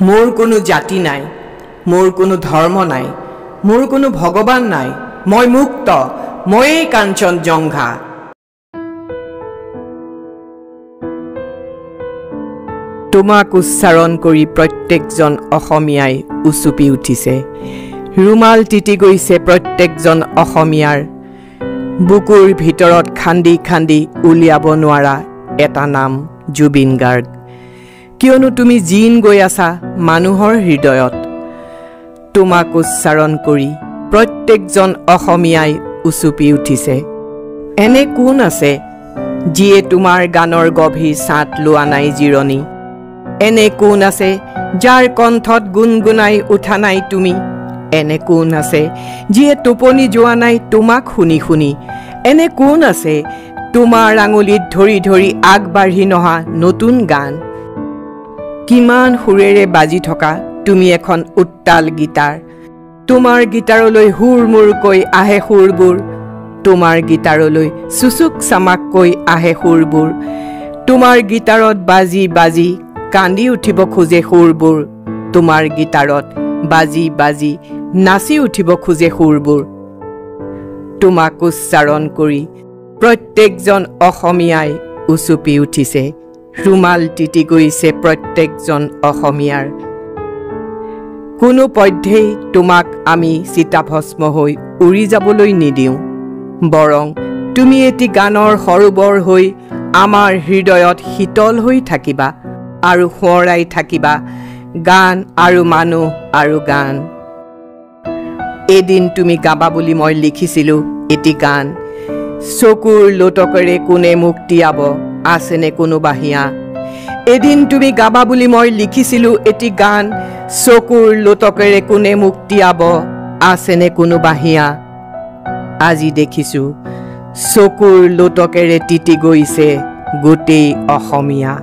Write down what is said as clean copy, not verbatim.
মোৰ কোনো জাতি নাই, মোৰ কোনো ধৰ্ম নাই, মোৰ কোনো ভগৱান নাই, মই মুক্ত, ময়েই কাঞ্চনজংঘা। তোমাক উচ্চাৰণ কৰি প্ৰত্যেকজন অসমীয়াই উচুপি উঠিছে। ৰুমাল তিতি গৈছে প্ৰত্যেকজন অসমীয়াৰ, বুকুৰ ভিতৰত খান্দি খান্দি উলিয়াব নোৱাৰা এটা নাম জুবিন গাৰ্গ। কিয়নো তুমি জিন গৈ আছা মানুহৰ হৃদয়ত। তোমাক উচ্চাৰণ কৰি প্ৰত্যেকজন অসমীয়াই উচুপি উঠিছে। এনে কোন আছে যিয়ে তোমাৰ গানৰ গভীৰ ছাট লোৱা নাই জিৰণি? এনে কোন আছে যাৰ কণ্ঠত গুণগুণাই উঠা নাই তুমি? এনে কোন আছে যিয়ে টোপনি যোৱা নাই তোমাক শুনি শুনি? এনে কোন আছে তোমাৰ আঙুলিত ধৰি ধৰি আগবাঢ়ি নহা নতুন গান? কিমান সুৰেৰে বাজি থকা তুমি এখন উত্তাল গীটাৰ। তোমাৰ গীটাৰলৈ হুৰমুৰকৈ আহে সুৰবোৰ, তোমাৰ গীটাৰলৈ চুচুক চামাককৈ আহে সুৰবোৰ। তোমাৰ গীটাৰত বাজি বাজি কান্দি উঠিব খোজে সুৰবোৰ, তোমাৰ গীটাৰত বাজি বাজি নাচি উঠিব খোজে সুৰবোৰ। তোমাক উচ্চাৰণ কৰি প্ৰত্যেকজন অসমীয়াই উচুপি উঠিছে। ৰুমাল তিতি গৈছে প্ৰত্যেকজন অসমীয়াৰ। কোনো পধ্যেই তোমাক আমি চিতাভস্ম হৈ উৰি যাবলৈ নিদিওঁ। বৰং তুমি এটি গানৰ সৰোবৰ হৈ আমাৰ হৃদয়ত শীতল হৈ থাকিবা আৰু সোঁৱৰাই থাকিবা গান আৰু মানুহ আৰু গান। এদিন তুমি গাবা বুলি মই লিখিছিলোঁ এটি গান। চকুৰ লোটকেৰে কোনে মোক তিয়াব, আছেনে কোনোবা হিয়া? এদিন তুমি গাবা বুলি মই লিখিছিলোঁ এটি গান। চকুৰ লোটকেৰে কোনে মোক তিয়াব, আছেনে কোনোবা হিয়া? আজি দেখিছোঁ চকুৰ লোটকেৰে তিতি গৈছে গোটেই অসমীয়া।